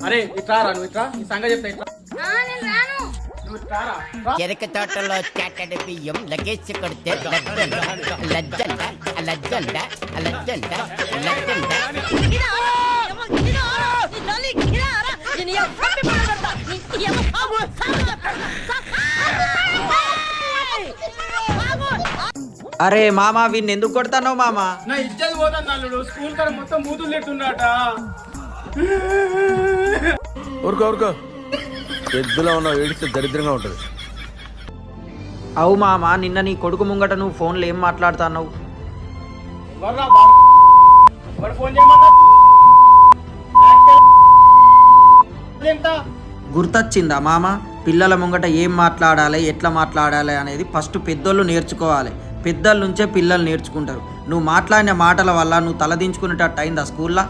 అరే ఇట్రారా నువ్వు ఇట్రా ఈ సంగతి చెప్తా ఇట్రా నేను రాను. నువ్వు ఇట్రారా చెరక తోటలో చాటడి బియ్యం లగేసి కొడితే లజ్జంట లజ్జంట లజ్జంట లజ్జంట లజ్జంట. అరే మామా వీడిని ఎందుకు కొడతానో మామా? నా ఇజ్జత్ పోతాను నల్లుడు స్కూల్ కాడ మొత్తం మూతులు తిట్టుండట. ఊరుకో ఊరుకో, ఎద్దులో ఉన్న ఏడిస్తే దరిద్రంగా ఉంటుంది. అవు మామా, నిన్న నీ కొడుకు ముంగట నువ్వు ఫోన్లో ఏం మాట్లాడుతున్నావు? వర్రా వాడు ఫోన్ చేయమన్నా ఎంత గుర్తొచ్చిందా మామ? పిల్లల ముంగట ఏం మాట్లాడాలి, ఎట్లా మాట్లాడాలి అనేది ఫస్ట్ పెద్దోళ్ళు నేర్చుకోవాలి. పెద్దల నుంచే పిల్లలు నేర్చుకుంటారు. నువ్వు మాట్లాడిన మాటల వల్ల నువ్వు తలదించుకునేటట్టు అయిందా స్కూల్లో?